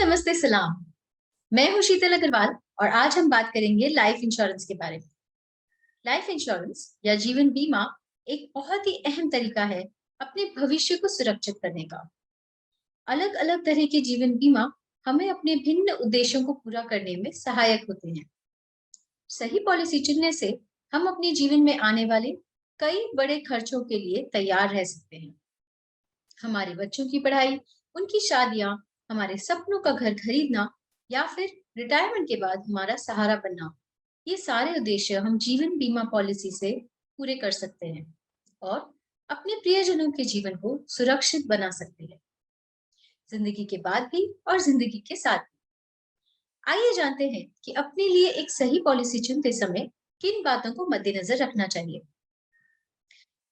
नमस्ते, सलाम। मैं हूँ शीतल अग्रवाल और आज हम बात करेंगे लाइफ इंश्योरेंस के बारे में। लाइफ इंश्योरेंस या जीवन बीमा एक बहुत ही अहम तरीका है अपने भविष्य को सुरक्षित करने का। अलग-अलग तरह के जीवन बीमा हमें अपने भिन्न उद्देश्यों को पूरा करने में सहायक होते हैं। सही पॉलिसी चुनने से हम अपने जीवन में आने वाले कई बड़े खर्चों के लिए तैयार रह सकते हैं। हमारे बच्चों की पढ़ाई, उनकी शादियां, हमारे सपनों का घर खरीदना या फिर रिटायरमेंट के बाद हमारा सहारा बनना, ये सारे उद्देश्य हम जीवन बीमा पॉलिसी से पूरे कर सकते हैं और अपने प्रियजनों के जीवन को सुरक्षित बना सकते हैं, जिंदगी के बाद भी और जिंदगी के साथ भी। आइए जानते हैं कि अपने लिए एक सही पॉलिसी चुनते समय किन बातों को मद्देनजर रखना चाहिए।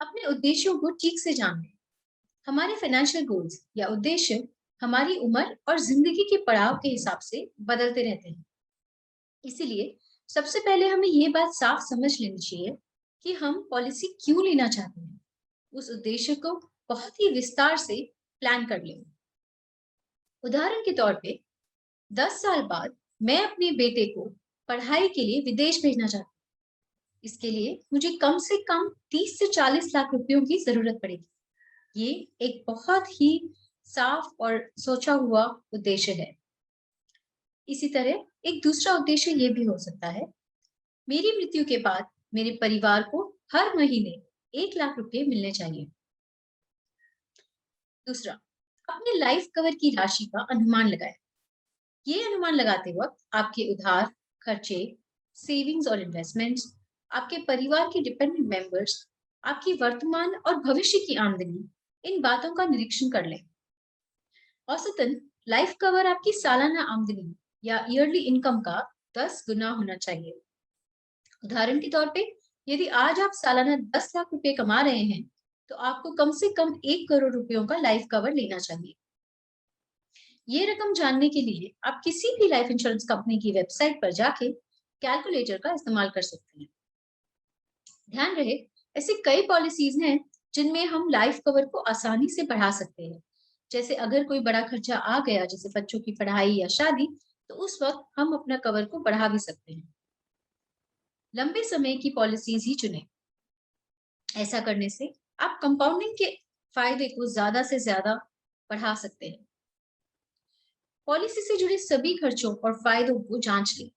अपने उद्देश्यों को ठीक से जान लें। हमारे फाइनेंशियल गोल्स या उद्देश्य हमारी उम्र और जिंदगी के पड़ाव के हिसाब से बदलते रहते हैं। इसीलिए सबसे पहले हमें ये बात साफ समझ लेनी चाहिए कि हम पॉलिसी क्यों लेना चाहते हैं। उस उद्देश्य को बहुत ही विस्तार से प्लान कर लें। उदाहरण के तौर पे 10 साल बाद मैं अपने बेटे को पढ़ाई के लिए विदेश भेजना चाहती हूँ। इसके लिए मुझे कम से कम 30 से 40 लाख रुपयों की जरूरत पड़ेगी। ये एक बहुत ही साफ और सोचा हुआ उद्देश्य है। इसी तरह एक दूसरा उद्देश्य ये भी हो सकता है, मेरी मृत्यु के बाद मेरे परिवार को हर महीने 1 लाख रुपए मिलने चाहिए। दूसरा, अपने लाइफ कवर की राशि का अनुमान लगाएं। ये अनुमान लगाते वक्त आपके उधार, खर्चे, सेविंग्स और इन्वेस्टमेंट्स, आपके परिवार के डिपेंडेंट मेंबर्स, आपकी वर्तमान और भविष्य की आमदनी, इन बातों का निरीक्षण कर लें। औसतन लाइफ कवर आपकी सालाना आमदनी या ईयरली इनकम का 10 गुना होना चाहिए। उदाहरण के तौर पे, यदि आज आप सालाना 10 लाख रुपए कमा रहे हैं, तो आपको कम से कम 1 करोड़ रुपयों का लाइफ कवर लेना चाहिए। ये रकम जानने के लिए आप किसी भी लाइफ इंश्योरेंस कंपनी की वेबसाइट पर जाके कैलकुलेटर का इस्तेमाल कर सकते हैं। ध्यान रहे, ऐसे कई पॉलिसीज हैं जिनमें हम लाइफ कवर को आसानी से बढ़ा सकते हैं। जैसे अगर कोई बड़ा खर्चा आ गया, जैसे बच्चों की पढ़ाई या शादी, तो उस वक्त हम अपना कवर को बढ़ा भी सकते हैं। लंबे समय की पॉलिसीज ही चुनें। ऐसा करने से आप कंपाउंडिंग के फायदे को ज्यादा से ज्यादा बढ़ा सकते हैं। पॉलिसी से जुड़े सभी खर्चों और फायदों को जांच लें।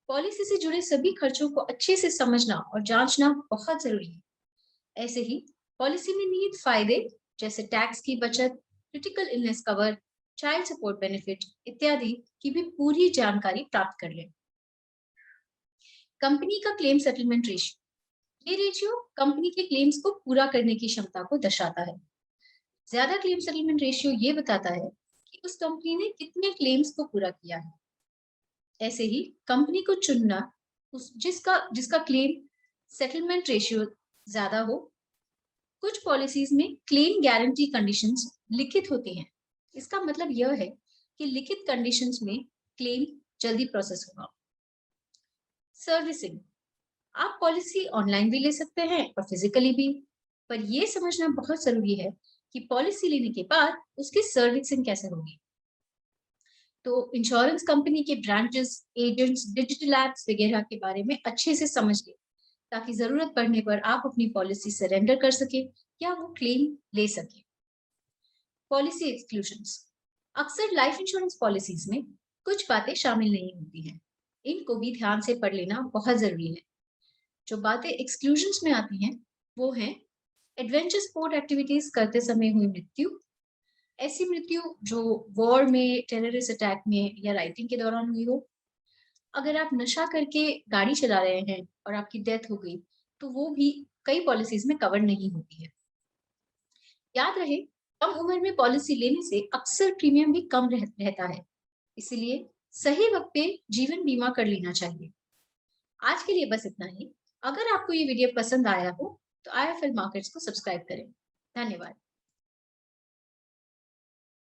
पॉलिसी से जुड़े सभी खर्चों को अच्छे से समझना और जांचना बहुत जरूरी है। ऐसे ही पॉलिसी में निहित फायदे, जैसे टैक्स की बचत, critical illness cover, child support benefit इत्यादि की भी पूरी जानकारी प्राप्त कर लें। कंपनी का क्लेम सेटलमेंट रेशियो, ये रेशियो कंपनी के क्लेम्स को पूरा करने की क्षमता को दर्शाता है। ज्यादा क्लेम सेटलमेंट रेशियो ये बताता है कि उस कंपनी ने कितने क्लेम्स को पूरा किया है। ऐसे ही कंपनी को चुनना उस जिसका जिसका क्लेम सेटलमेंट रेशियो ज्यादा हो। कुछ पॉलिसीज में क्लेम गारंटी कंडीशंस लिखित होती हैं। इसका मतलब यह है कि लिखित कंडीशंस में क्लेम जल्दी प्रोसेस होगा। सर्विसिंग, आप पॉलिसी ऑनलाइन भी ले सकते हैं और फिजिकली भी, पर यह समझना बहुत जरूरी है कि पॉलिसी लेने के बाद उसकी सर्विसिंग कैसे होगी। तो इंश्योरेंस कंपनी के ब्रांचेस, एजेंट्स, डिजिटल एप्स वगैरह के बारे में अच्छे से समझ लें, ताकि जरूरत पड़ने पर आप अपनी पॉलिसी सरेंडर कर सके या वो क्लेम ले सके। पॉलिसी एक्सक्लूजन्स, अक्सर लाइफ इंश्योरेंस पॉलिसीज में कुछ बातें शामिल नहीं होती हैं। इनको भी ध्यान से पढ़ लेना बहुत जरूरी है। जो बातें एक्सक्लूजन्स में आती हैं वो हैं एडवेंचर स्पोर्ट एक्टिविटीज करते समय हुई मृत्यु, ऐसी मृत्यु जो वॉर में, टेररिस्ट अटैक में या राइटिंग के दौरान हुई हो। अगर आप नशा करके गाड़ी चला रहे हैं और आपकी डेथ हो गई, तो वो भी कई पॉलिसीज में कवर नहीं होती है। याद रहे, कम उम्र में पॉलिसी लेने से अक्सर प्रीमियम भी कम रहता है। इसीलिए सही वक्त पे जीवन बीमा कर लेना चाहिए। आज के लिए बस इतना ही। अगर आपको ये वीडियो पसंद आया हो तो IIFL मार्केट्स को सब्सक्राइब करें। धन्यवाद।